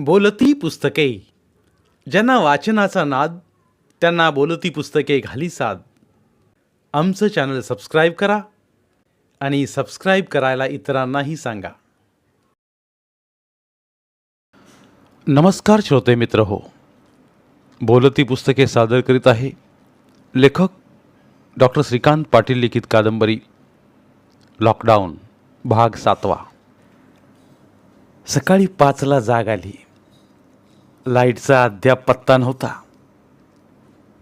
बोलती पुस्तके. ज्यांना वाचनाचा नाद त्यांना बोलती पुस्तके घाली साद. आमचं चॅनल सबस्क्राईब करा आणि सबस्क्राईब करायला इतरांनाही सांगा. नमस्कार श्रोते मित्र हो, बोलती पुस्तके सादर करीत आहे लेखक डॉक्टर श्रीकांत पाटील लिखित कादंबरी लॉकडाऊन भाग 7. सकाळी 5ला जाग आली. लाईटचा अद्याप पत्ता नव्हता.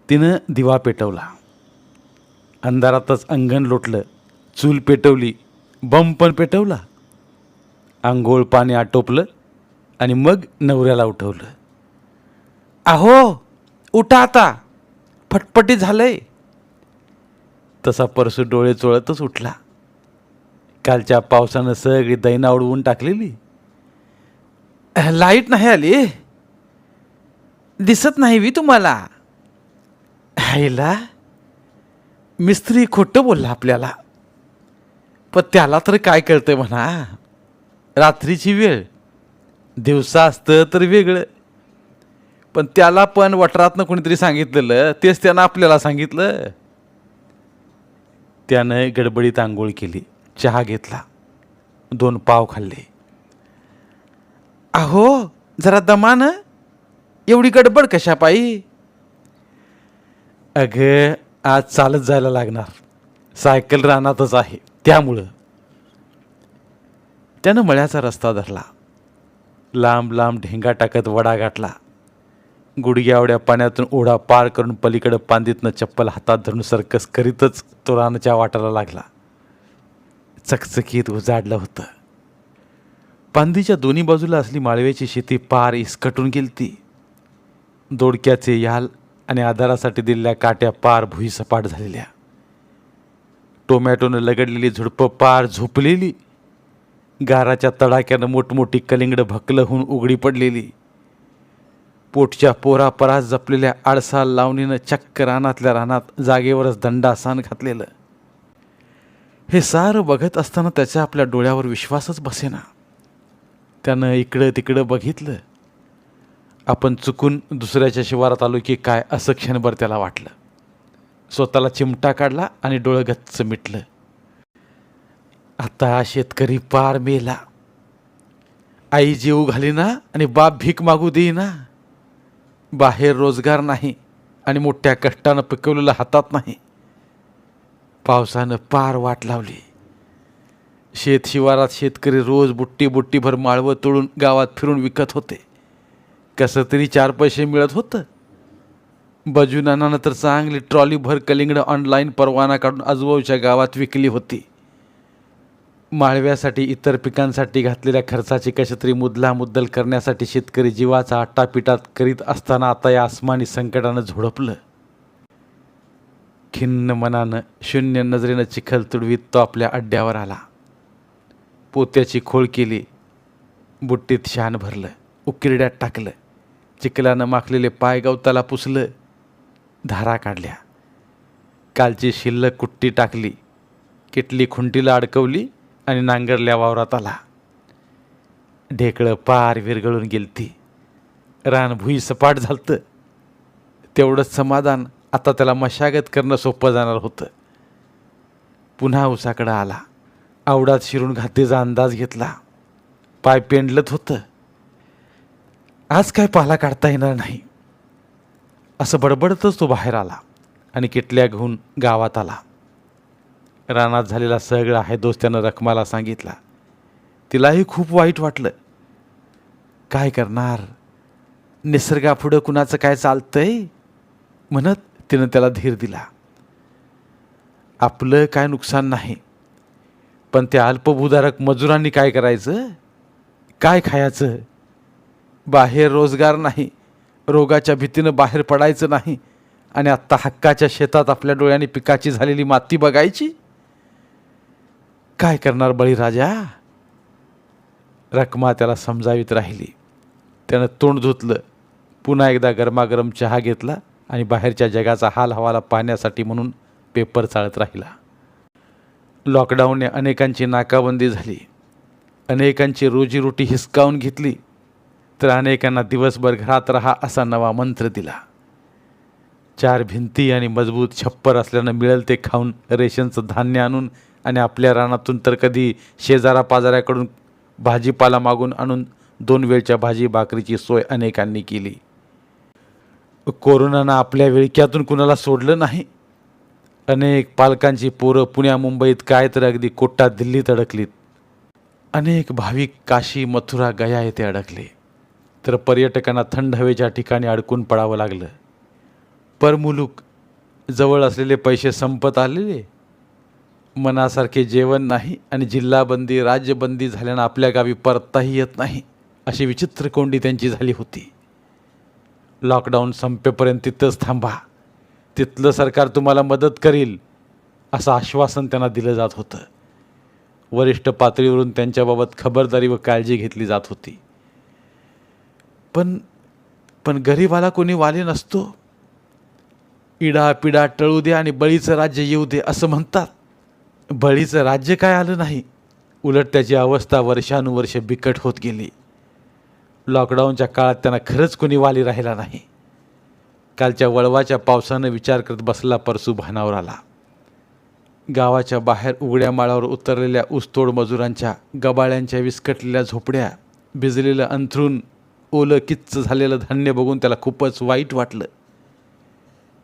तिनं दिवा पेटवला. अंधारातच अंगण लोटलं. चूल पेटवली, बंब पण पेटवला. आंघोळ पाणी आटोपलं आणि मग नवऱ्याला उठवलं. अहो उठा आता, फटफटी झालंय. तसा परसू डोळे चोळतच उठला. कालच्या पावसानं सगळी दैना उडवून टाकलेली. लाईट नाही आली, दिसत नाही वी तुम्हाला. हायला, मिस्त्री खोटं बोलला आपल्याला. पण त्याला तर काय कळतंय म्हणा. रात्रीची वेळ, दिवसा असतं तर वेगळं. पण त्याला पण वटरातनं कोणीतरी सांगितलेलं, तेच त्यानं आपल्याला सांगितलं. त्यानं गडबडीत आंघोळ केली, चहा घेतला, 2 पाव खाल्ले. अहो जरा दमानं, एवढी गडबड कशा पायी? अगं आज चालत जायला लागणार, सायकल रानातच आहे त्यामुळं. त्यानं मळ्याचा रस्ता धरला. लांब लांब ढेंगा टाकत वडा गाठला. गुडघ्यावड्या पाण्यातून ओढा पार करून पलीकडं पांदीतनं चप्पल हातात धरून सर्कस करीतच तो रानाच्या वाटाला लागला. चकचकीत उजाडलं होतं. पांदीच्या दोन्ही बाजूला असली माळव्याची शेती पार इसकटून गेलती. दोडक्याचे याल आणि आधारासाठी दिलेल्या काट्या पार भुईसपाट झालेल्या. टोमॅटोनं लगडलेली झुडपं पार झोपलेली. गाराच्या तडाक्यानं मोठमोठी कलिंगडं भकलं होऊन उघडी पडलेली. पोटच्या पोरापरास जपलेल्या आडसाल लावणीनं चक्क रानातल्या रानात जागेवरच दंडासान घातलेलं. हे सारं बघत असताना त्याच्या आपल्या डोळ्यावर विश्वासच बसेना. त्यानं इकडं तिकडं बघितलं. आपण चुकून दुसऱ्याच्या शिवारात आलो की काय असं क्षणभर त्याला वाटलं. स्वतःला चिमटा काढला आणि डोळं गच्च मिटलं. आता शेतकरी पार मेला. आई जीव घालीना आणि बाप भीक मागू देईना. बाहेर रोजगार नाही आणि मोठ्या कष्टानं पिकवलेलं हातात नाही. पावसानं पार वाट लावली. शेत शिवारात शेतकरी रोज बुट्टी बुट्टीभर माळवं तोडून गावात फिरून विकत होते. कसं तरी 4 पैसे मिळत होतं. बजूनानं तर चांगली ट्रॉलीभर कलिंगडं ऑनलाईन परवाना काढून आजूबाजूच्या गावात विकली होती. माळव्यासाठी इतर पिकांसाठी घातलेल्या खर्चाची कशातरी मुदला मुद्दल करण्यासाठी शेतकरी जीवाचा आटापिटात करीत असताना आता या आसमानी संकटानं झोडपलं. खिन्न मनानं शून्य नजरेनं चिखल तुडवीत तो आपल्या अड्ड्यावर आला. पोत्याची खोळ केली. बुट्टीत शान भरलं, उकिरड्यात टाकलं. चिखलानं माखलेले पाय गवताला पुसलं. धारा काढल्या. कालची शिल्लक कुट्टी टाकली. किटली खुंटीला अडकवली आणि नांगरल्या वावरात आला. ढेकळं पार विरघळून गेलती. रान भुई सपाट झालतं. तेवढंच समाधान. आता त्याला मशागत करणं सोपं जाणार होतं. पुन्हा उसाकडं आला. आवडात शिरून घातीचा अंदाज घेतला. पाय पेंडलत होतं. आज काय पाला काढता येणार नाही असं बडबडतच तो बाहेर आला आणि किटल्या घेऊन गावात आला. रानात झालेला सगळा हैदोस त्यानं रखमाला सांगितला. तिलाही खूप वाईट वाटलं. काय करणार, निसर्गापुढं कुणाचं काय चालतंय म्हणत तिनं त्याला धीर दिला. आपलं काय नुकसान नाही, पण त्या अल्पभूधारक मजुरांनी काय करायचं, काय खायचं? बाहेर रोजगार नाही, रोगाच्या भीतीनं बाहेर पडायचं नाही आणि आत्ता हक्काच्या शेतात आपल्या डोळ्यांनी पिकाची झालेली माती बघायची. काय करणार बळीराजा? रखमा त्याला समजावीत राहिली. त्यानं तोंड धुतलं. पुन्हा एकदा गरमागरम चहा घेतला आणि बाहेरच्या जगाचा हाल हवाला पाहण्यासाठी म्हणून पेपर चाळत राहिला. लॉकडाऊनने अनेकांची नाकाबंदी झाली. अनेकांची रोजीरोटी हिसकावून घेतली. तर अनेकांना दिवसभर घरात राहा असा नवा मंत्र दिला. 4 भिंती आणि मजबूत छप्पर असल्यानं मिळेल ते खाऊन रेशनचं धान्य आणून आणि आपल्या रानातून तर कधी शेजारा पाजाऱ्याकडून भाजीपाला मागून आणून 2 वेळच्या भाजी भाकरीची सोय अनेकांनी केली. कोरोनानं आपल्या विळख्यातून कुणाला सोडलं नाही. अनेक पालकांची पोरं पुण्या मुंबईत काय तर अगदी कोटा दिल्लीत अडकलीत. अनेक भाविक काशी मथुरा गया येथे अडकले. तर पर्यटकांना थंड हवेच्या ठिकाणी अडकून पडावं लागलं. परमुलूक जवळ असलेले पैसे संपत आलेले, मनासारखे जेवण नाही आणि जिल्हाबंदी राज्यबंदी झाल्यानं आपल्या गावी परताही येत नाही, अशी विचित्र कोंडी त्यांची झाली होती. लॉकडाऊन संपेपर्यंत तिथंच थांबा, तिथलं सरकार तुम्हाला मदत करील असं आश्वासन त्यांना दिलं जात होतं. वरिष्ठ पातळीवरून त्यांच्याबाबत खबरदारी व काळजी घेतली जात होती. पण गरीबाला कोणी वाली नसतो. इडापिडा टळू दे आणि बळीचं राज्य येऊ दे असं म्हणतात. बळीचं राज्य काय आलं नाही, उलट त्याची अवस्था वर्षानुवर्ष बिकट होत गेली. लॉकडाऊनच्या काळात त्यांना खरंच कोणी वाली राहिला नाही. कालच्या वळवाच्या पावसानं विचार करत बसला परसू भानावर आला. गावाच्या बाहेर उघड्या माळावर उतरलेल्या ऊसतोड मजुरांच्या गबाळ्यांच्या विस्कटलेल्या झोपड्या, भिजलेलं अंथरूण, ओलं किच्च झालेलं धान्य बघून त्याला खूपच वाईट वाटलं.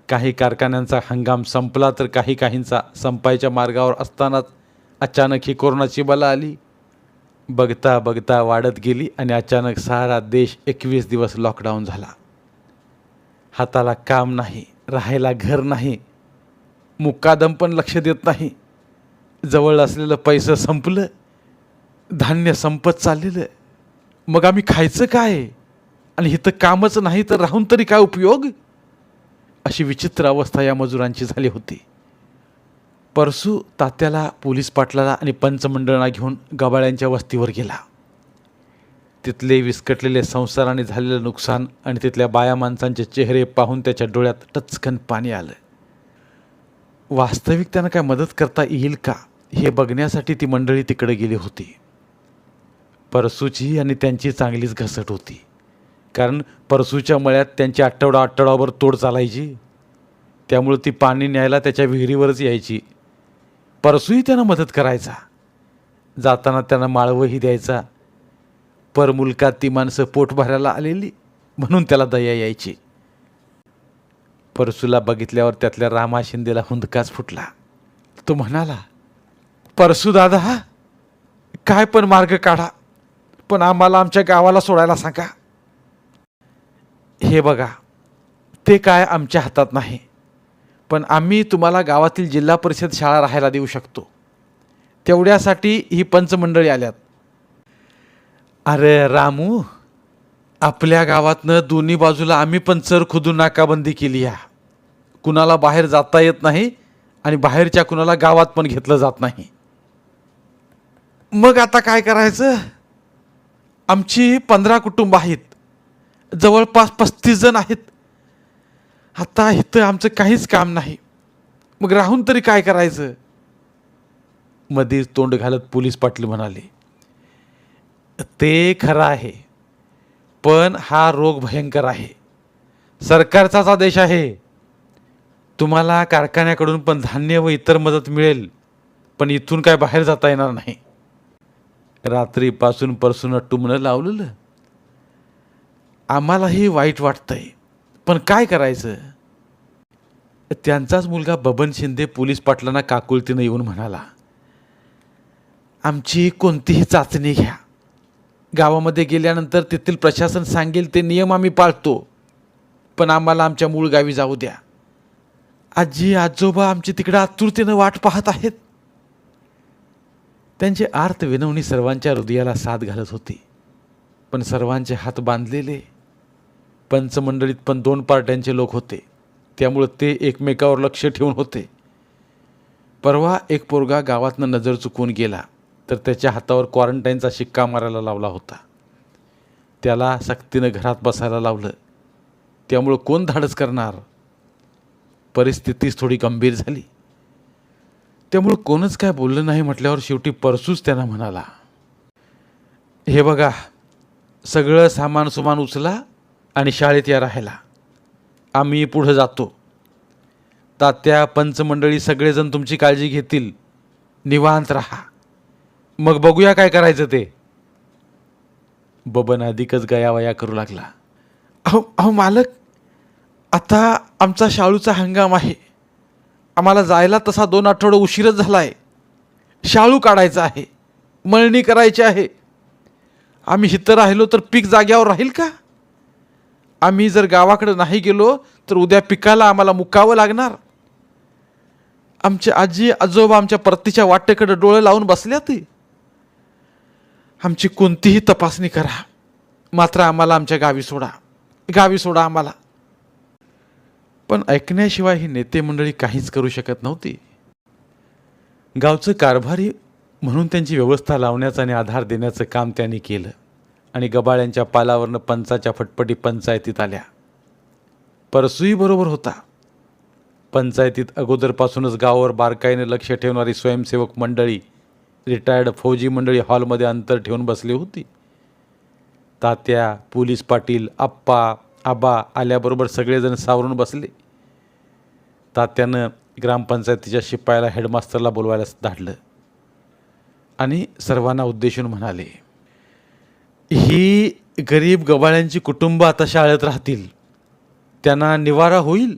काही कारखान्यांचा हंगाम संपला तर काहींचा संपायच्या मार्गावर असतानाच अचानक ही कोरोनाची बला आली. बघता बघता वाढत गेली आणि अचानक सारा देश 21 दिवस लॉकडाऊन झाला. हाताला काम नाही, राहायला घर नाही, मुक्कादम पण लक्ष देत नाही. जवळ असलेलं पैसं संपलं, धान्य संपत चाललेलं. मग आम्ही खायचं काय? आणि इथं कामच नाही तर राहून तरी काय उपयोग? अशी विचित्र अवस्था या मजुरांची झाली होती. परसू तात्याला, पोलीस पाटलाला आणि पंचमंडळांना घेऊन गबाळ्यांच्या वस्तीवर गेला. तिथले विस्कटलेले संसाराने झालेलं नुकसान आणि तिथल्या बाया माणसांचे चेहरे पाहून त्याच्या डोळ्यात टचकन पाणी आलं. वास्तविक त्यांना काय मदत करता येईल का हे बघण्यासाठी ती मंडळी तिकडे गेली होती. परसूची आणि त्यांची चांगलीच घसट होती, कारण परसूच्या मळ्यात त्यांची आठवडाभर तोड चालायची. त्यामुळे ती पाणी न्यायला त्याच्या विहिरीवरच यायची. परसूही त्यांना मदत करायचा. जाताना त्यांना माळवही द्यायचा. परमुलकात ती माणसं पोट भरायला आलेली म्हणून त्याला दया यायची. परसूला बघितल्यावर त्यातल्या रामा शिंदेला हुंदकाच फुटला. तो म्हणाला, परसू दादा, काय पण मार्ग काढा, पण आम्हाला आमच्या गावाला सोडायला सांगा. हे बघा, ते काय आमच्या हातात नाही, पण आम्ही तुम्हाला गावातील जिल्हा परिषद शाळा राहायला देऊ शकतो. तेवढ्यासाठी ही पंचमंडळी आल्यात. अरे रामू, आपल्या गावातनं दोन्ही बाजूला आम्ही पण चर खुदून नाकाबंदी केली आहे. कुणाला बाहेर जाता येत नाही आणि बाहेरच्या कुणाला गावात पण घेतलं जात नाही. मग आता काय करायचं? आमची 15 कुटुंब आहेत, जवळपास 35 जण आहेत. आता इथं आमचं काहीच काम नाही, मग राहून तरी काय करायचं? मध्येच तोंड घालत पोलीस पाटील म्हणाले, ते खरं आहे, पण हा रोग भयंकर आहे. सरकारचाच आदेश आहे. तुम्हाला कारखान्याकडून पण धान्य व इतर मदत मिळेल, पण इथून काय बाहेर जाता येणार नाही. रात्रीपासून परसून टुमणं लावलेलं. आम्हालाही वाईट वाटतंय, पण काय करायचं? त्यांचाच मुलगा बबन शिंदे पोलीस पाटलांना काकुळतीनं येऊन म्हणाला, आमची कोणतीही चाचणी घ्या. गावामध्ये गेल्यानंतर तेथील प्रशासन सांगेल ते नियम आम्ही पाळतो, पण आम्हाला आमच्या मूळ गावी जाऊ द्या. आजी आजोबा आमची तिकडे आतुरतेनं वाट पाहत आहेत. त्यांची आर्त विनवणी सर्वांच्या हृदयाला साथ घालत होती, पण सर्वांचे हात बांधलेले. पंचमंडळीत पण 2 पार्ट्यांचे लोक होते, त्यामुळे ते एकमेकावर लक्ष ठेवून होते. परवा एक पोरगा गावातनं नजर चुकवून गेला तर त्याच्या हातावर क्वारंटाईनचा शिक्का मारायला लावला होता. त्याला सक्तीनं घरात बसायला लावलं. त्यामुळं कोण धाडस करणार? परिस्थितीच थोडी गंभीर झाली. त्यामुळं कोणच काय बोललं नाही म्हटल्यावर शेवटी परसूच त्यांना म्हणाला, हे बघा, सगळं सामान सुमान उचला आणि शाळेत या राहायला. आम्ही पुढं जातो. तात्या पंचमंडळी सगळेजण तुमची काळजी घेतील. निवांत राहा. मग बघूया काय करायचं ते. बबन अधिकच गयावया करू लागला. अहो अहो मालक, आता आमचा शाळूचा हंगाम आहे. आम्हाला जायला तसा 2 आठवडे उशीरच झाला आहे. शाळू काढायचा आहे, मळणी करायची आहे. आम्ही इथं राहिलो तर पीक जाग्यावर राहील का? आम्ही जर गावाकडे नाही गेलो तर उद्या पिकाला आम्हाला मुकावं लागणार. आमचे आजी आजोबा आमच्या परतीच्या वाटेकडे डोळे लावून बसल्यात. आमची कोणतीही तपासणी करा, मात्र आम्हाला आमच्या गावी सोडा, गावी सोडा आम्हाला. पण ऐकण्याशिवाय ही नेते मंडळी काहीच करू शकत नव्हती. गावचं कारभारी म्हणून त्यांची व्यवस्था लावण्याचं आणि आधार देण्याचं काम त्यांनी केलं आणि गबाळ्यांच्या पालावरनं पंचाच्या फटफटी पंचायतीत आल्या. परसूही बरोबर होता. पंचायतीत अगोदरपासूनच गावावर बारकाईनं लक्ष ठेवणारी स्वयंसेवक मंडळी, रिटायर्ड फौजी मंडळी हॉलमध्ये अंतर ठेवून बसली होती. तात्या, पोलीस पाटील, आप्पा, आबा आल्याबरोबर सगळेजण सावरून बसले. तात्यानं ग्रामपंचायतीच्या शिपायाला हेडमास्टरला बोलवायला धाडलं आणि सर्वांना उद्देशून म्हणाले, ही गरीब गबाळ्यांची कुटुंब आता शाळेत राहतील. त्यांना निवारा होईल.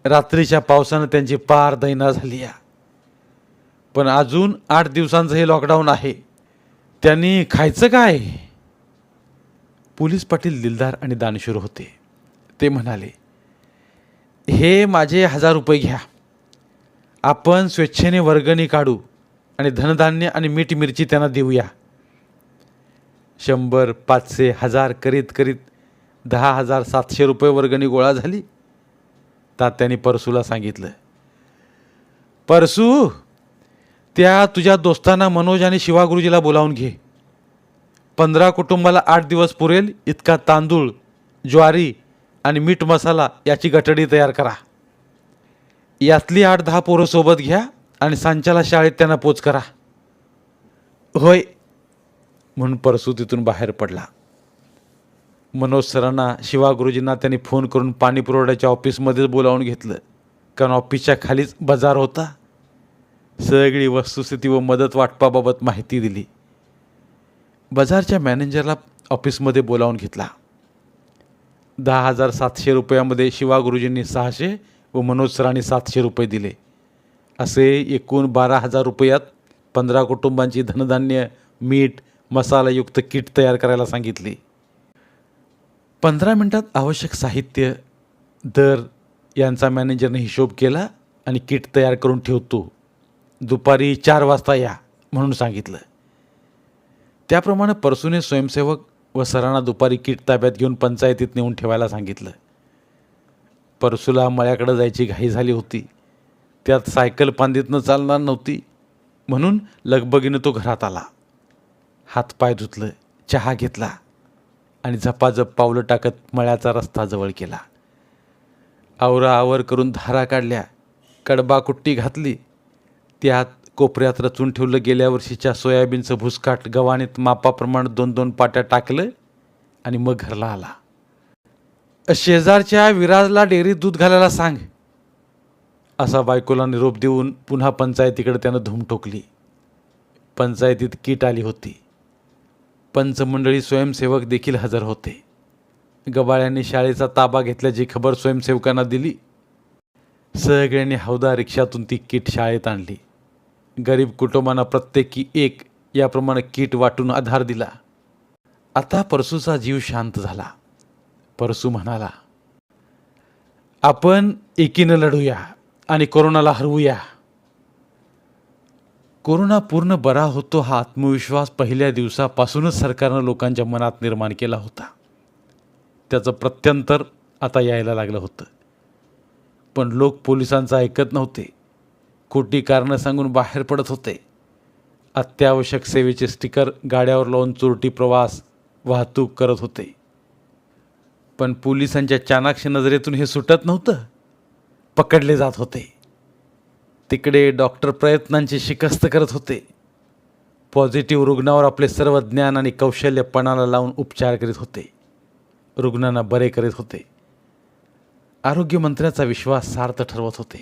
रात्रीच्या पावसानं त्यांची पार दैना झाली आहे. पण अजून 8 दिवसांचं हे लॉकडाऊन आहे. त्यांनी खायचं काय? पोलीस पाटील दिलदार आणि दानशूर होते. ते म्हणाले, हे माझे 1000 रुपये घ्या. आपण स्वेच्छेने वर्गणी काढू आणि धनधान्य आणि मीठ मिरची त्यांना देऊया. 100, 500, 1000 करीत करीत 10,700 रुपये वर्गणी गोळा झाली. तात्याने परसूला सांगितलं, परसू, त्या तुझ्या दोस्तांना मनोज आणि शिवागुरुजीला बोलावून घे. 15 कुटुंबाला 8 दिवस पुरेल इतका तांदूळ, ज्वारी आणि मीठ मसाला याची गठडी तयार करा. यातली 8-10 पोरं सोबत घ्या आणि सांच्याला शाळेत त्यांना पोच करा. होय म्हणून परसू तिथून बाहेर पडला. मनोज सरांना, शिवागुरुजींना त्यांनी फोन करून पाणी पुरवठ्याच्या ऑफिसमध्येच बोलावून घेतलं, कारण ऑफिसच्या खालीच बाजार होता. सगळी वस्तुस्थिती व मदत वाटपाबाबत माहिती दिली. बाजारच्या मॅनेजरला ऑफिसमध्ये बोलावून घेतला. 10,700 रुपयामध्ये शिवागुरुजींनी 600 व मनोज सरांनी 700 रुपये दिले. असे एकूण 12,000 रुपयात 15 कुटुंबांची धनधान्य, मीठ, मसालायुक्त किट तयार करायला सांगितली. 15 मिनिटात आवश्यक साहित्य, दर यांचा मॅनेजरने हिशोब केला आणि किट तयार करून ठेवतो. दुपारी 4 वाजता या म्हणून सांगितलं. त्याप्रमाणे परसूने स्वयंसेवक व सरांना दुपारी किट ताब्यात घेऊन पंचायतीत नेऊन ठेवायला सांगितलं. परसूला मळ्याकडे जायची घाई झाली होती. त्यात सायकल पांदीतनं चालणार नव्हती, म्हणून लगबगीनं तो घरात आला. हातपाय धुतलं, चहा घेतला आणि झपाझप पावलं टाकत मळ्याचा रस्ता जवळ केला. आवराआवर करून धारा काढल्या, कडबा कुट्टी घातली. त्यात कोपऱ्यात रचून ठेवलं गेल्या वर्षीच्या सोयाबीनचं भुसकाट गव्हाणीत मापाप्रमाणे 2-2 पाट्या टाकलं आणि मग घरला आला. शेजारच्या विराजला डेअरीत दूध घालायला सांग, असा बायकोला निरोप देऊन पुन्हा पंचायतीकडे त्यानं धूम ठोकली. पंचायतीत किट आली होती. पंचमंडळी स्वयंसेवक देखील हजर होते. गबाळ्यांनी शाळेचा ताबा घेतल्याची खबर स्वयंसेवकांना दिली. सगळ्यांनी हौदा रिक्षातून ती किट शाळेत आणली. गरीब कुटुंबांना प्रत्येकी 1 याप्रमाणे किट वाटून आधार दिला. आता परसूचा जीव शांत झाला. परसू म्हणाला, आपण एकीनं लढूया आणि कोरोनाला हरवूया. कोरोना पूर्ण बरा होतो हा आत्मविश्वास पहिल्या दिवसापासूनच सरकारनं लोकांच्या मनात निर्माण केला होता. त्याचं प्रत्यंतर आता यायला लागलं होतं. पण लोक पोलिसांचं ऐकत नव्हते. खोटी कारणं सांगून बाहेर पडत होते. अत्यावश्यक सेवेचे स्टिकर गाड्यावर लावून चोरटी प्रवास, वाहतूक करत होते. पण पोलिसांच्या चाणाक्ष नजरेतून हे सुटत नव्हतं. पकडले जात होते. तिकडे डॉक्टर प्रयत्नांची शिकस्त करत होते. पॉझिटिव्ह रुग्णावर आपले सर्व ज्ञान आणि कौशल्य पणाला लावून उपचार करीत होते, रुग्णांना बरे करीत होते, आरोग्यमंत्र्याचा विश्वास सार्थ ठरवत होते.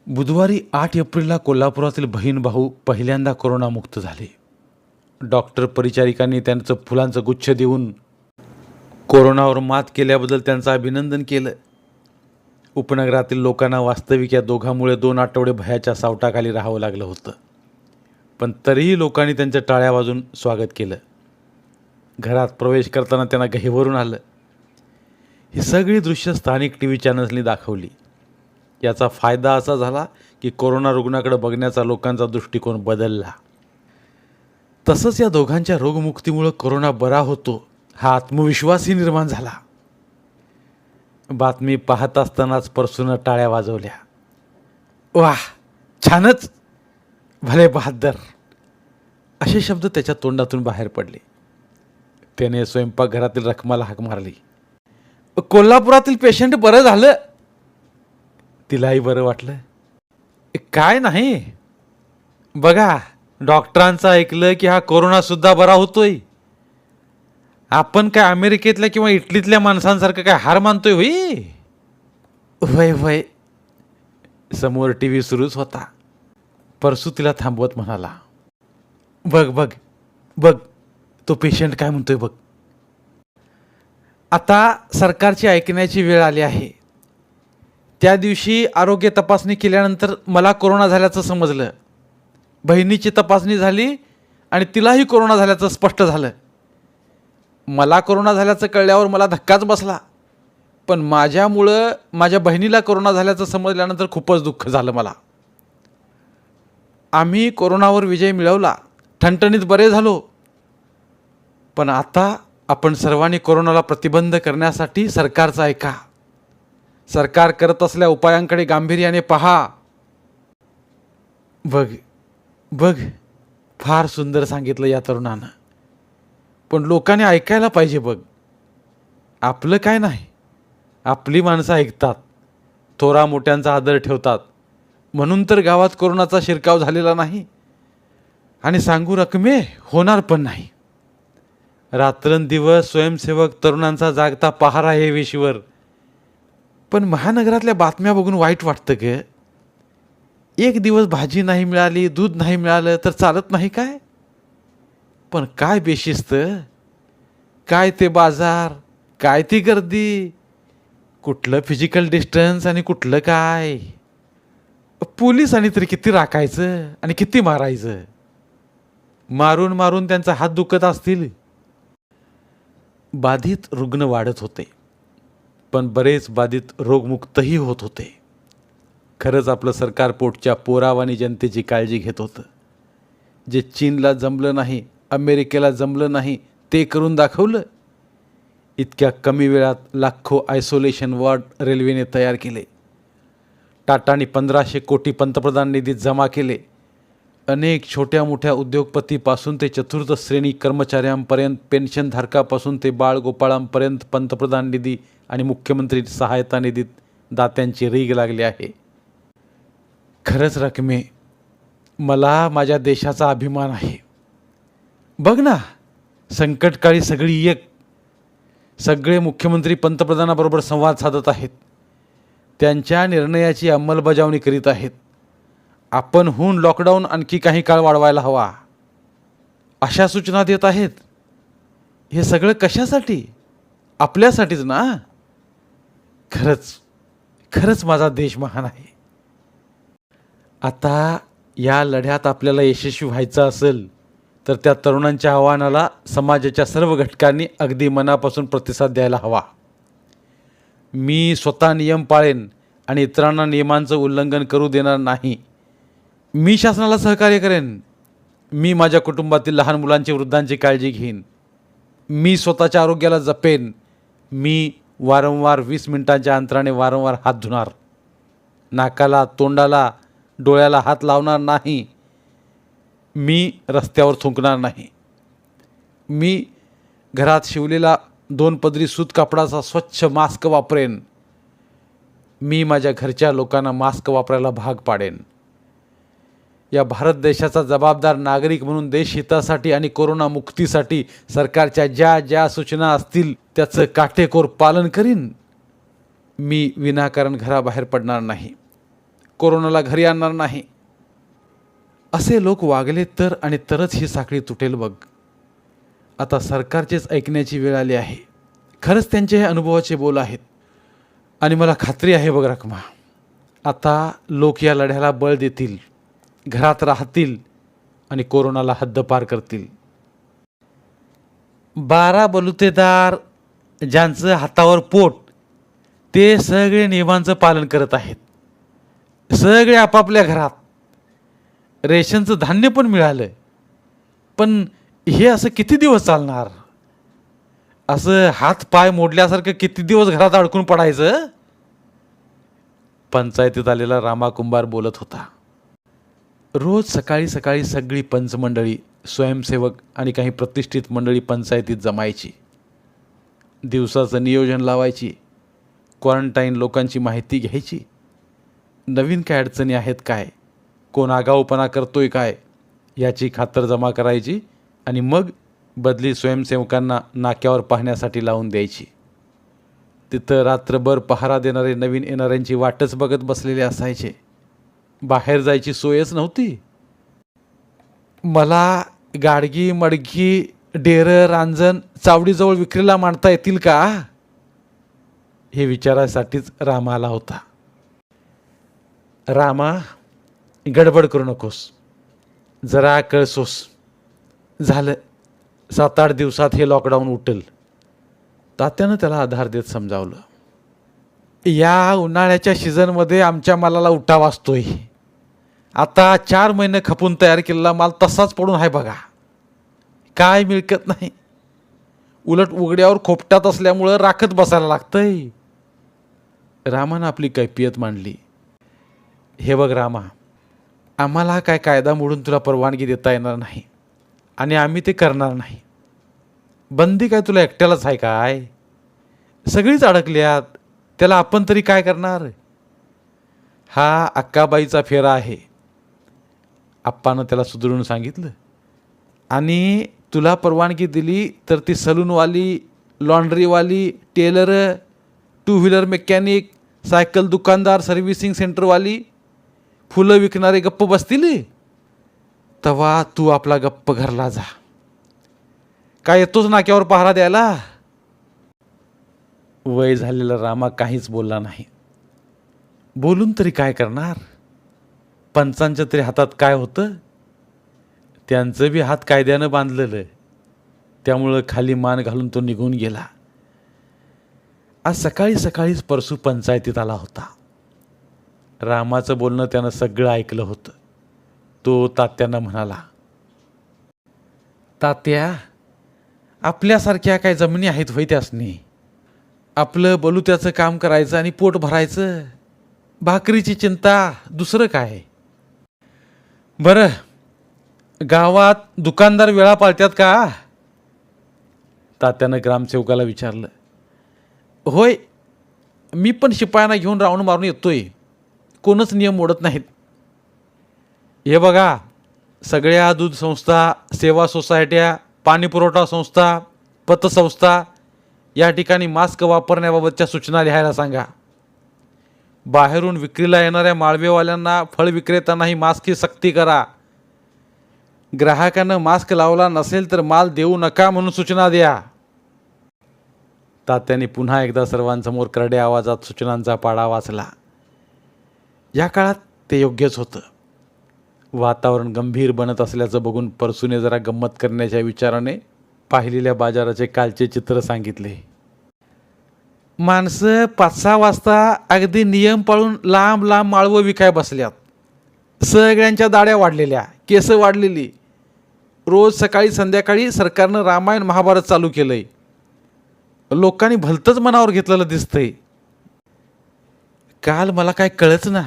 बुधवारी 8 एप्रिलला कोल्हापुरातील बहीण भाऊ पहिल्यांदा कोरोनामुक्त झाले. डॉक्टर परिचारिकांनी त्यांचं फुलांचं गुच्छ देऊन कोरोनावर मात केल्याबद्दल त्यांचं अभिनंदन केलं. उपनगरातील लोकांना वास्तविक या दोघांमुळे 2 आठवडे भयाच्या सावटाखाली राहावं लागलं होतं, पण तरीही लोकांनी त्यांच्या टाळ्या वाजून स्वागत केलं. घरात प्रवेश करताना त्यांना गहिवरून आलं. ही सगळी दृश्य स्थानिक TV चॅनल्सनी दाखवली. याचा फायदा असा झाला की कोरोना रुग्णाकडे बघण्याचा लोकांचा दृष्टिकोन बदलला. तसंच या दोघांच्या रोगमुक्तीमुळे कोरोना बरा होतो हा आत्मविश्वासही निर्माण झाला. बातमी पाहत असतानाच परसूनं टाळ्या वाजवल्या. वाह, छानच, भले बहादर, असे शब्द त्याच्या तोंडातून बाहेर पडले. त्याने स्वयंपाकघरातील रखमाला हाक मारली. कोल्हापुरातील पेशंट बरं झालं. तिलाही बरं वाटलं. काय नाही, बघा, डॉक्टरांचं ऐकलं की हा कोरोनासुद्धा बरा होतोय. आपण काय अमेरिकेतल्या किंवा इटलीतल्या माणसांसारखं काय हार मानतोय? वय समोर TV सुरूच होता. परसू तिला थांबवत म्हणाला, बघ बघ बघ, तो पेशंट काय म्हणतोय बघ. आता सरकारची ऐकण्याची वेळ आली आहे. त्या दिवशी आरोग्य तपासणी केल्यानंतर मला कोरोना झाल्याचं समजलं. बहिणीची तपासणी झाली आणि तिलाही कोरोना झाल्याचं स्पष्ट झालं. मला कोरोना झाल्याचं कळल्यावर मला धक्काच बसला, पण माझ्यामुळं माझ्या बहिणीला कोरोना झाल्याचं समजल्यानंतर खूपच दुःख झालं मला. आम्ही कोरोनावर विजय मिळवला, ठणठणीत बरे झालो, पण आता आपण सर्वांनी कोरोनाला प्रतिबंध करण्यासाठी सरकारचं ऐका. सरकार करत असलेल्या उपायांकडे गांभीर्याने पहा. बघ बघ, फार सुंदर सांगितलं या तरुणानं, पण लोकांनी ऐकायला पाहिजे. बघ, आपलं काय नाही, आपली माणसं ऐकतात, थोरा मोठ्यांचा आदर ठेवतात, म्हणून तर गावात कोरोनाचा शिरकाव झालेला नाही. आणि सांगू रकमे होणार पण नाही. रात्रंदिवस स्वयंसेवक तरुणांचा जागता पहारा आहे वेशीवर. पण महानगरातल्या बातम्या बघून वाईट वाटतं ग. एक दिवस भाजी नाही मिळाली, दूध नाही मिळालं तर चालत नाही काय? पण काय बेशिस्त, काय ते बाजार, काय ती गर्दी, कुठलं फिजिकल डिस्टन्स आणि कुठलं काय. पोलिसांनी तरी किती राखायचं आणि किती मारायचं. मारून मारून त्यांचा हात दुखत असतील. बाधित रुग्ण वाढत होते, पण बरेच बाधित रोगमुक्तही होत होते. खरंच आपलं सरकार पोटच्या पोरावानी जनतेची काळजी घेत होतं. जे चीनला जमलं नाही, अमेरिकेला जमलं नाही, ते करून दाखवलं. इतक्या कमी वेळात लाखो आयसोलेशन वॉर्ड रेल्वेने तयार केले. टाटानी 1500 कोटी पंतप्रधान निधीत जमा केले. अनेक छोट्या मोठ्या उद्योगपतीपासून ते चतुर्थ श्रेणी कर्मचाऱ्यांपर्यंत, पेन्शनधारकापासून ते बाळगोपाळांपर्यंत पंतप्रधान निधी आणि मुख्यमंत्री सहायता निधीत दात्यांची रीग लागली आहे. खरंच रकमे, मला माझ्या देशाचा अभिमान आहे. बघ ना, संकटकाळी सगळी एक, सगळे मुख्यमंत्री पंतप्रधानाबरोबर संवाद साधत आहेत, त्यांच्या निर्णयाची अंमलबजावणी करीत आहेत. आपणहून लॉकडाऊन आणखी काही काळ वाढवायला हवा अशा सूचना देत आहेत. हे सगळं कशासाठी? आपल्यासाठीच ना. खरंच खरंच माझा देश महान आहे. आता या लढ्यात आपल्याला यशस्वी व्हायचं असेल तर त्या तरुणांच्या आव्हानाला समाजाच्या सर्व घटकांनी अगदी मनापासून प्रतिसाद द्यायला हवा. मी स्वतः नियम पाळेन आणि इतरांना नियमांचं उल्लंघन करू देणार नाही. मी शासनाला सहकार्य करेन. मी माझ्या कुटुंबातील लहान मुलांची, वृद्धांची काळजी घेईन. मी स्वतःच्या आरोग्याला जपेन. मी वारंवार 20 मिनिटांच्या अंतराने वारंवार हात धुणार. नाकाला, तोंडाला, डोळ्याला हात लावणार नाही. मी रस्त्यावर थुंकणार नाही. मी घरात शिवलेला 2 पदरी सूत कापडाचा स्वच्छ मास्क वापरेन. मी माझ्या घरच्या लोकांना मास्क वापरायला भाग पाडेन. या भारत देशाचा जबाबदार नागरिक म्हणून देशहितासाठी आणि कोरोना मुक्तीसाठी सरकारच्या ज्या ज्या सूचना असतील त्याचं काटेकोर पालन करीन. मी विनाकारण घराबाहेर पडणार नाही, कोरोनाला घरी आणणार नाही. असे लोक वागले तर आणि तरच ही साखळी तुटेल बघ. आता सरकारचेच ऐकण्याची वेळ आली आहे. खरंच त्यांचे हे अनुभवाचे बोल आहेत आणि मला खात्री आहे बघ रखमा, आता लोक या लढ्याला बळ देतील, घरात राहतील आणि कोरोनाला हद्दपार करतील. 12 बलुतेदार ज्यांचं हातावर पोट, ते सगळे नियमांचं पालन करत आहेत. सगळे आपापल्या घरात. रेशनचं धान्य पण मिळालं. पण हे असं किती दिवस चालणार? असं हात पाय मोडल्यासारखं किती दिवस घरात अडकून पडायचं? पंचायतीत आलेला रामा कुंभार बोलत होता. रोज सकाळी सकाळी सगळी पंचमंडळी, स्वयंसेवक आणि काही प्रतिष्ठित मंडळी पंचायतीत जमायची. दिवसाचं नियोजन लावायची, क्वारंटाईन लोकांची माहिती घ्यायची, नवीन काय अडचणी आहेत काय, कोण आगाऊपणा करतोय काय याची खातरजमा करायची आणि मग बदली स्वयंसेवकांना नाक्यावर पाहण्यासाठी लावून द्यायची. तिथं रात्रभर पहारा देणारे नवीन येणाऱ्यांची वाटच बघत बसलेले असायचे. बाहेर जायची सोयच नव्हती. मला गाडगी मडगी डेरं रांजण चावडीजवळ विक्रीला मांडता येतील का, हे विचारायसाठीच रामा आला होता. रामा, गडबड करू नकोस, जरा कळसोस. झालं 7-8 दिवसात हे लॉकडाऊन उठेल. तात्यानं त्याला आधार देत समजावलं. या उन्हाळ्याच्या सीझनमध्ये आमच्या मालाला उठाव असतोय. आता 4 महिने खपून तयार केलेला माल तसाच पडून आहे बघा, काय मिळकत नाही. उलट उघड्यावर खोपट्यात असल्यामुळं राखत बसायला लागतंय. रामानं आपली कैफियत मांडली. हे बघ रामा, आम्हाला काय कायदा मोडून तुला परवानगी देता येणार नाही आणि आम्ही ते करणार नाही. बंदी काय तुला एकट्यालाच आहे काय? सगळीच अडकल्यात, त्याला आपण तरी काय करणार? हा अक्काबाईचा फेरा आहे, आप्पानं त्याला सुधरून सांगितलं. आणि तुला परवानगी दिली तर ती सलूनवाली, लॉन्ड्रीवाली, टेलर, 2 व्हीलर मेकॅनिक, सायकल दुकानदार, सर्व्हिसिंग सेंटरवाली, फुलं विकणारे गप्प बसतील. तवा तू आपला गप्प घरला जा. काय येतोच नाक्यावर पहारा द्यायला? वय झालेला रामा काहीच बोलला नाही. बोलून तरी काय करणार? पंचांच्या तरी हातात काय होतं? त्यांचं बी हात कायद्यानं बांधलेलं, त्यामुळं खाली मान घालून तो निघून गेला. आज सकाळी सकाळीच परसू पंचायतीत आला होता. रामाचं बोलणं त्यानं सगळं ऐकलं होतं. तो तात्यांना म्हणाला, तात्या, आपल्यासारख्या काय जमिनी आहेत होय त्यासनी? आपलं बलुत्याचं काम करायचं आणि पोट भरायचं, भाकरीची चिंता, दुसरं काय? बरं, गावात दुकानदार वेळा पाळतात का? तात्यानं ग्रामसेवकाला विचारलं. होय, मी पण शिपायांना घेऊन राऊंड मारून येतोय, कोणच नियम मोडत नाहीत. हे बघा, सगळ्या दूध संस्था, सेवा सोसायट्या, पाणीपुरवठा संस्था, पतसंस्था या ठिकाणी मास्क वापरण्याबाबतच्या सूचना लिहायला सांगा. बाहेरून विक्रीला येणाऱ्या माळवेवाल्यांना, फळ विक्रेत्यांनाही मास्कची सक्ती करा. ग्राहकानं मास्क लावला नसेल तर माल देऊ नका म्हणून सूचना द्या. तात्याने पुन्हा एकदा सर्वांसमोर करड्या आवाजात सूचनांचा पाढा वाचला. या काळात ते योग्यच होतं. वातावरण गंभीर बनत असल्याचं बघून परसूने जरा गंमत करण्याच्या विचाराने पाहिलेल्या बाजाराचे कालचे चित्र सांगितले. माणसं 5-6 वाजता अगदी नियम पाळून लांब लांब माळवं विकाय बसल्यात. सगळ्यांच्या दाढ्या वाढलेल्या, केस वाढलेली. रोज सकाळी संध्याकाळी सरकारनं रामायण महाभारत चालू केलंय. लोकांनी भलतंच मनावर घेतलेलं दिसतंय. काल मला काय कळच ना,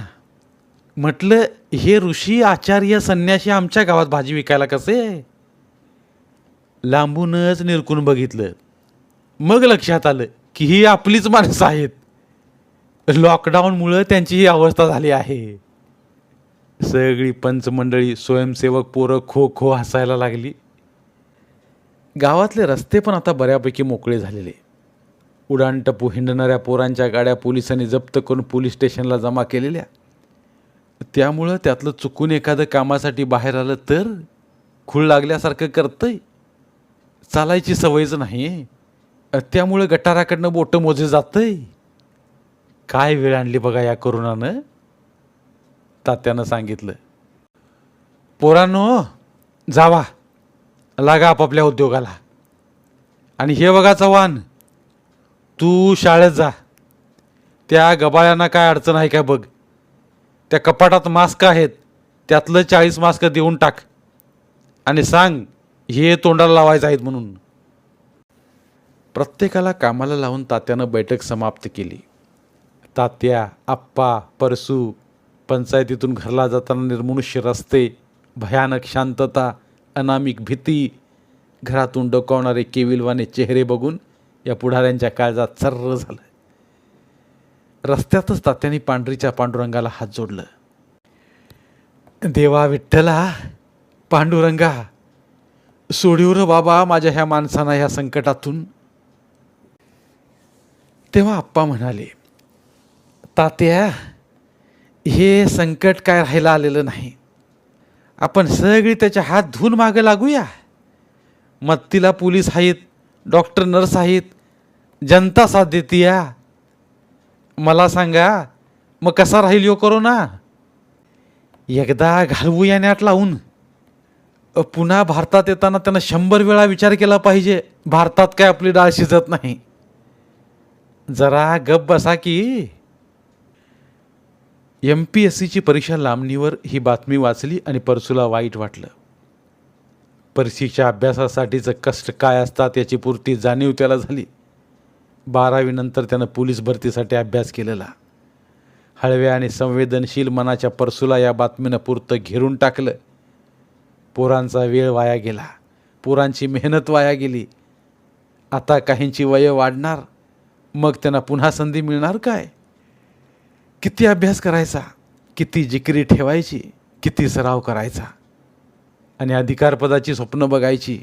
म्हटलं हे ऋषी आचार्य संन्यासी आमच्या गावात भाजी विकायला कसे? लांबूनच निरकून बघितलं, मग लक्षात आलं की ही आपलीच माणसं आहेत. लॉकडाऊनमुळं त्यांची ही अवस्था झाली आहे. सगळी पंचमंडळी स्वयंसेवक पोरं खो खो हसायला लागली. गावातले रस्ते पण आता बऱ्यापैकी मोकळे झालेले. उडाणटप्पू हिंडणाऱ्या पोरांच्या गाड्या पोलिसांनी जप्त करून पोलीस स्टेशनला जमा केलेल्या. त्यामुळं त्यातलं चुकून एखादं कामासाठी बाहेर आलं तर खूळ लागल्यासारखं करतंय. चालायची सवयच नाही. त्यामुळं गटाराकडनं बोटं मोजे जातंय. काय वेळ आणली बघा या करोनानं. तात्यानं सांगितलं, पोरांनो जावा, लागा आपापल्या उद्योगाला. आणि हे बघा चव्हाण, तू शाळेत जा. त्या गबाळ्यांना काय अडचण आहे काय बघ. त्या कपाटात मास्क आहेत, त्यातलं 40 मास्क देऊन टाक आणि सांग हे तोंडाला लावायचं आहेत म्हणून. प्रत्येकाला कामाला लावून तात्यानं बैठक समाप्त केली. तात्या, आप्पा, परसू, पंचायतीतून घरला जाताना निर्मनुष्य रस्ते, भयानक शांतता, अनामिक भीती, घरातून डोकावणारे केविलवाने चेहरे बघून या पुढाऱ्यांच्या काळजात सर्र झालं. रस्त्यातच तात्याने पांढरीच्या पांडुरंगाला हात जोडलं. देवा विठ्ठला, पांडुरंगा, सोडीव र बाबा माझ्या ह्या माणसांना ह्या संकटातून. तेव्हा आप्पा म्हणाले, तात्या, हे संकट काय राहायला आलेलं नाही. आपण सगळी त्याच्या हात धुवून मागं लागूया. मत्तीला पोलीस आहेत, डॉक्टर नर्स आहेत, जनता साथ देते या. मला सांगा मग कसा राहील यो करोना. एकदा घालवूया नॅट लावून. पुन्हा भारतात येताना त्यानं 100 वेळा विचार केला पाहिजे, भारतात काय आपली डाळ शिजत नाही. जरा गप बसा की. MPSCची परीक्षा लांबणीवर ही बातमी वाचली आणि परसूला वाईट वाटलं. परीक्षेच्या अभ्यासासाठीचं कष्ट काय असतात याची पूर्ती जाणीव त्याला झाली. 12वी नंतर त्यानं पोलीस भरतीसाठी अभ्यास केलेला. हळव्या आणि संवेदनशील मनाच्या परसूला या बातमीनं पुरतं घेरून टाकलं. पोरांचा वेळ वाया गेला, पोरांची मेहनत वाया गेली. आता काहींची वय वाढणार, मग त्यांना पुन्हा संधी मिळणार काय. किती अभ्यास करायचा, किती जिकिरी ठेवायची, किती सराव करायचा आणि अधिकारपदाची स्वप्न बघायची.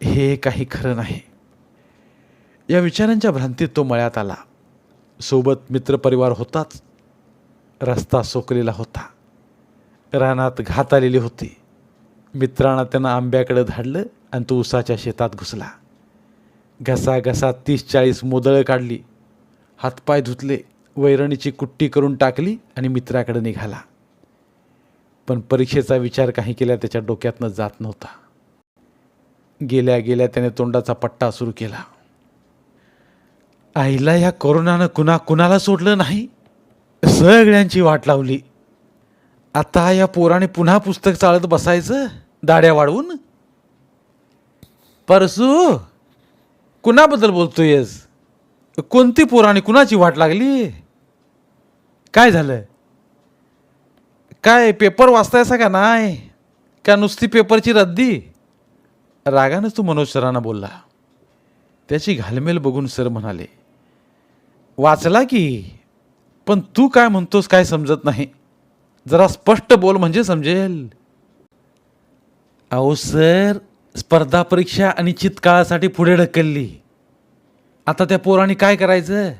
हे काही खरं नाही. या विचारांच्या भ्रांतीत तो मळ्यात आला. सोबत मित्रपरिवार होताच. रस्ता सोकलेला होता, रानात घात आलेली होती. मित्रांना त्यानं आंब्याकडे धाडलं आणि तो उसाच्या शेतात घुसला. घसा घसा 30-40 मोदळं काढली, हातपाय धुतले, वैरणीची कुट्टी करून टाकली आणि मित्राकडे निघाला. पण परीक्षेचा विचार काही केल्या त्याच्या डोक्यातनं जात नव्हता. गेल्या गेल्या त्याने तोंडाचा पट्टा सुरू केला. आईला ह्या कोरोनानं कुणाला सोडलं नाही, सगळ्यांची वाट लावली. आता या पोराने पुन्हा पुस्तक चाळत बसायचं दाड्या वाढवून. परसू, कुणाबद्दल बोलतोयस? कोणती पोराने कुणाची वाट लागली? काय झालं? काय पेपर वाचतायसा का नाही, का नुसती पेपरची रद्दी? रागानंच तू मनोज सरांना बोलला. त्याची घालमेल बघून सर म्हणाले, वाचला की, पण तू काय म्हणतोस काय समजत नाही. जरा स्पष्ट बोल म्हणजे समजेल. अहो सर, स्पर्धा परीक्षा अनिश्चित काळासाठी पुढे ढकलली. आता त्या पोरांनी काय करायचं?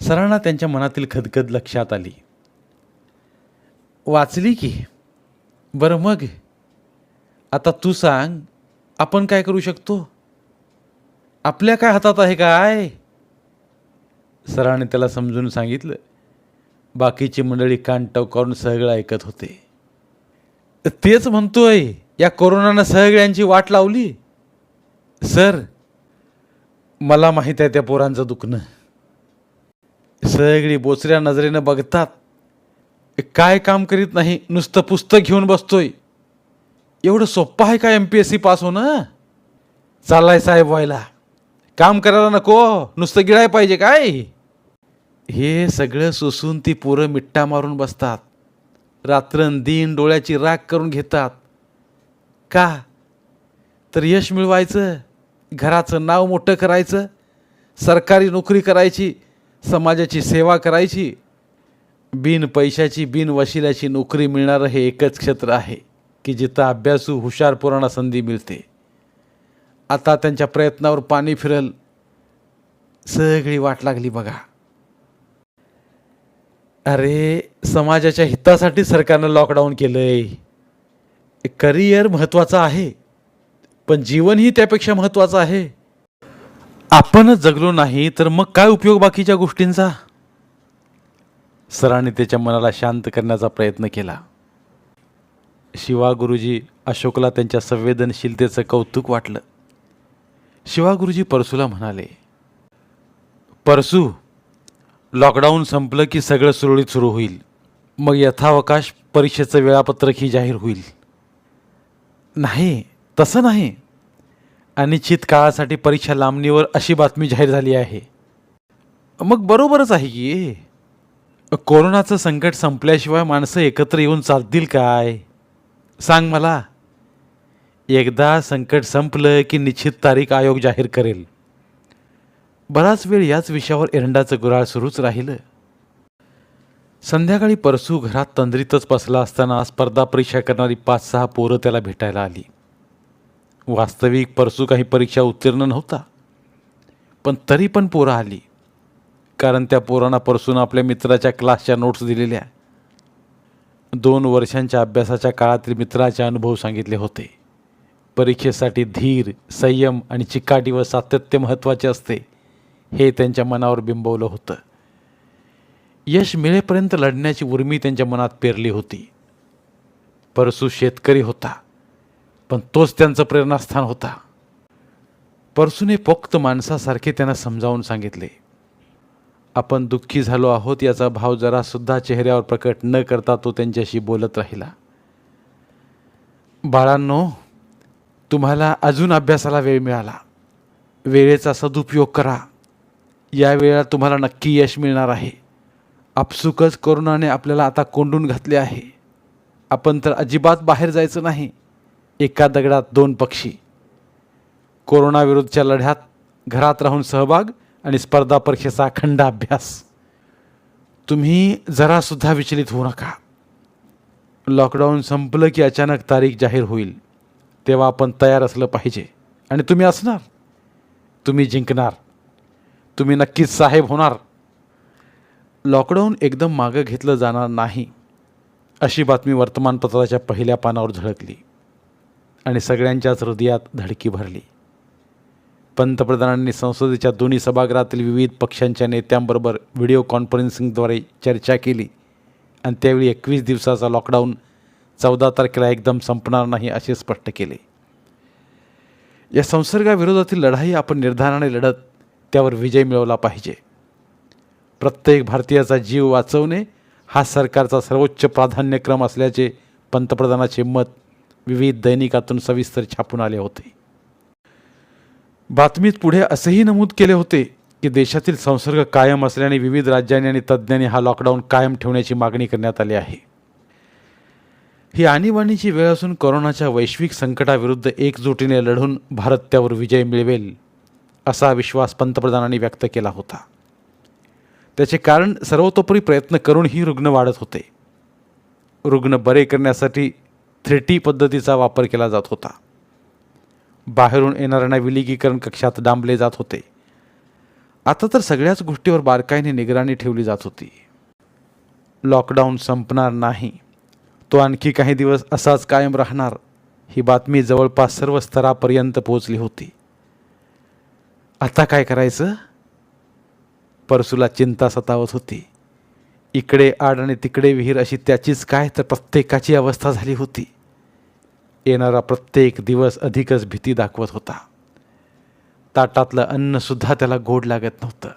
सरांना त्यांच्या मनातील खदखद लक्षात आली. वाचली की, बरं मग आता तू सांग, आपण काय करू शकतो? आपल्या काय हातात आहे काय? सरांनी त्याला समजून सांगितलं. बाकीची मंडळी कान टवकारून सगळं ऐकत होते. तेच म्हणतोय, या कोरोनानं सगळ्यांची वाट लावली. सर, मला माहीत आहे त्या पोरांचं दुखणं. सगळी बोचऱ्या नजरेनं बघतात, काय काम करीत नाही, नुसतं पुस्तक घेऊन बसतोय. एवढं सोपं आहे का MPSC पास होणं? चाललाय साहेब व्हायला, काम करायला नको, नुसतं गिळाय पाहिजे काय? हे सगळं सोसून ती पोरं मिट्टा मारून बसतात. रात्रंदिन डोळ्याची राख करून घेतात. का तर यश मिळवायचं, घराचं नाव मोठं करायचं, सरकारी नोकरी करायची, समाजाची सेवा करायची. बिन पैशाची बिन वशिल्याची नोकरी मिळणारं हे एकच क्षेत्र आहे की जिथं अभ्यासू हुशार पोरांना संधी मिळते. आता त्यांच्या प्रयत्नावर पाणी फिरल, सगळी वाट लागली बघा. अरे, समाजाच्या हितासाठी सरकारनं लॉकडाऊन केलंय. करिअर महत्त्वाचं आहे, पण जीवनही त्यापेक्षा महत्त्वाचं आहे. आपणच जगलो नाही तर मग काय उपयोग बाकीच्या गोष्टींचा. सरांनी त्याच्या मनाला शांत करण्याचा प्रयत्न केला. शिवागुरुजी अशोकला त्यांच्या संवेदनशीलतेचं कौतुक वाटलं. शिवागुरुजी परसूला म्हणाले, परसू, लॉकडाऊन संपलं की सगळं सुरळीत सुरू होईल. मग यथावकाश परीक्षेचं वेळापत्रकही जाहीर होईल. नाही, तसं नाही. अनिश्चित काळासाठी परीक्षा लांबणीवर अशी बातमी जाहीर झाली आहे. मग बरोबरच आहे की. कोरोनाचं संकट संपल्याशिवाय माणसं एकत्र येऊन चालतील काय? सांग मला. एकदा संकट संपलं की निश्चित तारीख आयोग जाहीर करेल. बराच वेळ याच विषयावर एरंडाचं गुऱ्हाळ सुरूच राहिलं. संध्याकाळी परसू घरात तंद्रीतच बसला असताना स्पर्धा परीक्षा करणारी 5-6 पोरं त्याला भेटायला आली. वास्तविक परसू काही परीक्षा उत्तीर्ण नव्हता, पण तरी पण पोरं आली. कारण त्या पोरांना परसून आपल्या मित्राच्या क्लासच्या नोट्स दिलेल्या. 2 वर्षांच्या अभ्यासाच्या काळातील मित्राचे अनुभव सांगितले होते. परीक्षेसाठी धीर, संयम आणि चिकाटी व सातत्य महत्त्वाचे असते हे त्यांच्या मनावर बिंबवलं होतं. यश मिळेपर्यंत लढण्याची उर्मी त्यांच्या मनात पेरली होती. परसू शेतकरी होता, पण तोच त्यांचं प्रेरणास्थान होता. परसूने पोक्त माणसासारखे त्यांना समजावून सांगितले, आपण दुःखी झालो आहोत याचा भाव जरासुद्धा चेहऱ्यावर प्रकट न करता तो त्यांच्याशी बोलत राहिला. बाळांनो, तुम्हाला अजून अभ्यासाला वेळ मिळाला. वेळेचा सदुपयोग करा. या वेळेला तुम्हाला नक्की यश मिळणार आहे. आपसुकच कोरोनाने आपल्याला आता कोंडून घातले आहे. आपण तर अजिबात बाहेर जायचं नाही. एका दगडात 2 पक्षी. कोरोनाविरुद्धच्या लढ्यात घरात राहून सहभाग आणि स्पर्धा परीक्षेचा अखंड अभ्यास. तुम्ही जरासुद्धा विचलित होऊ नका. लॉकडाऊन संपलं की अचानक तारीख जाहीर होईल, तेव्हा आपण तयार असलं पाहिजे. आणि तुम्ही असणार. तुम्ही जिंकणार. तुम्ही नक्कीच साहेब होणार. लॉकडाऊन एकदम मागं घेतलं जाणार नाही अशी बातमी वर्तमानपत्राच्या पहिल्या पानावर झळकली आणि सगळ्यांच्याच हृदयात धडकी भरली. पंतप्रधानांनी संसदेच्या दोन्ही सभागृहातील विविध पक्षांच्या नेत्यांबरोबर व्हिडिओ कॉन्फरन्सिंगद्वारे चर्चा केली आणि त्यावेळी 21 दिवसाचा लॉकडाऊन 14 तारखेला एकदम संपणार नाही असे स्पष्ट केले. या संसर्गाविरोधातील लढाई आपण निर्धाराने लढत त्यावर विजय मिळवला पाहिजे. प्रत्येक भारतीयाचा जीव वाचवणे हा सरकारचा सर्वोच्च प्राधान्यक्रम असल्याचे पंतप्रधानाचे मत विविध दैनिकातून सविस्तर छापून आले होते. बातमीत पुढे असेही नमूद केले होते की देशातील संसर्ग कायम असल्याने विविध राज्यांनी आणि तज्ज्ञांनी हा लॉकडाऊन कायम ठेवण्याची मागणी करण्यात आली आहे. ही आणीबाणीची वेळ असून कोरोनाच्या वैश्विक संकटाविरुद्ध एकजुटीने लढून भारत त्यावर विजय मिळवेल असा विश्वास पंतप्रधानांनी व्यक्त केला होता. त्याचे कारण सर्वतोपरी प्रयत्न करूनही रुग्ण वाढत होते. रुग्ण बरे करण्यासाठी 3T पद्धतीचा वापर केला जात होता. बाहेरून येणाऱ्यांना विलगीकरण कक्षात डांबले जात होते. आता तर सगळ्याच गोष्टीवर बारकाईने निगराणी ठेवली जात होती. लॉकडाऊन संपणार नाही, तो आणखी काही दिवस असाच कायम राहणार ही बातमी जवळपास सर्व स्तरापर्यंत पोहोचली होती. आता काय करायचं? परसूला चिंता सतावत होती. इकडे आड आणि तिकडे विहीर अशी त्याचीच काय तर प्रत्येकाची अवस्था झाली होती. येणारा प्रत्येक दिवस अधिकच भीती दाखवत होता. ताटातलं अन्नसुद्धा त्याला गोड लागत नव्हतं.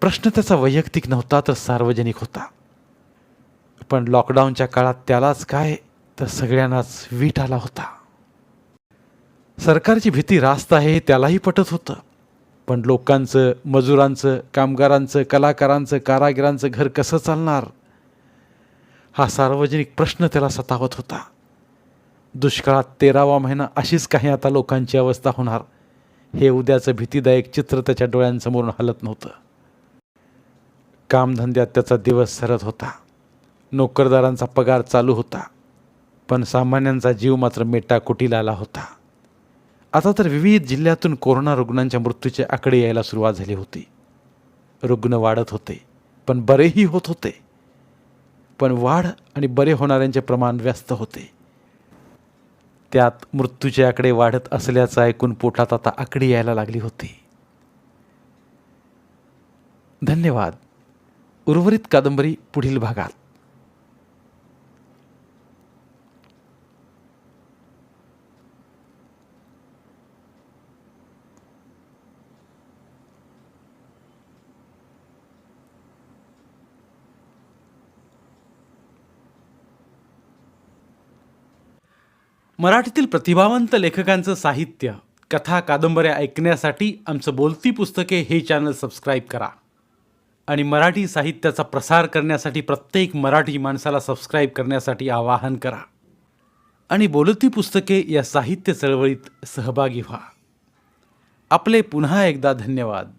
प्रश्न त्याचा वैयक्तिक नव्हता तर सार्वजनिक होता. पण लॉकडाऊनच्या काळात त्यालाच काय तर सगळ्यांनाच वीट आला होता. सरकारची भीती रास्त आहे हे त्यालाही पटत होतं. पण लोकांचं, मजुरांचं, कामगारांचं, कलाकारांचं, कारागिरांचं घर कसं चालणार हा सार्वजनिक प्रश्न त्याला सतावत होता. दुष्काळात 13वा महिना अशीच काही आता लोकांची अवस्था होणार हे उद्याचं भीतीदायक चित्र त्याच्या डोळ्यांसमोरून हलत नव्हतं. कामधंद्यात त्याचा दिवस सरत होता. नोकरदारांचा पगार चालू होता. पण सामान्यांचा जीव मात्र मेटाकुटीला आला होता. आता तर विविध जिल्ह्यातून कोरोना रुग्णांच्या मृत्यूचे आकडे यायला सुरुवात झाली होती. रुग्ण वाढत होते, पण बरेही होत होते. पण वाढ आणि बरे होणाऱ्यांचे प्रमाण व्यस्त होते. त्यात मृत्यूचे आकडे वाढत असल्याचं ऐकून पोटात आता आकडी यायला लागली होती. धन्यवाद. उर्वरित कादंबरी पुढील भागात. मराठीतील प्रतिभावंत लेखकांचं साहित्य, कथा, कादंबऱ्या ऐकण्यासाठी आमचं बोलती पुस्तके हे चॅनल सबस्क्राईब करा. आणि मराठी साहित्याचा प्रसार करण्यासाठी प्रत्येक मराठी माणसाला सबस्क्राईब करण्यासाठी आवाहन करा. आणि बोलती पुस्तके या साहित्य चळवळीत सहभागी व्हा. आपले पुन्हा एकदा धन्यवाद.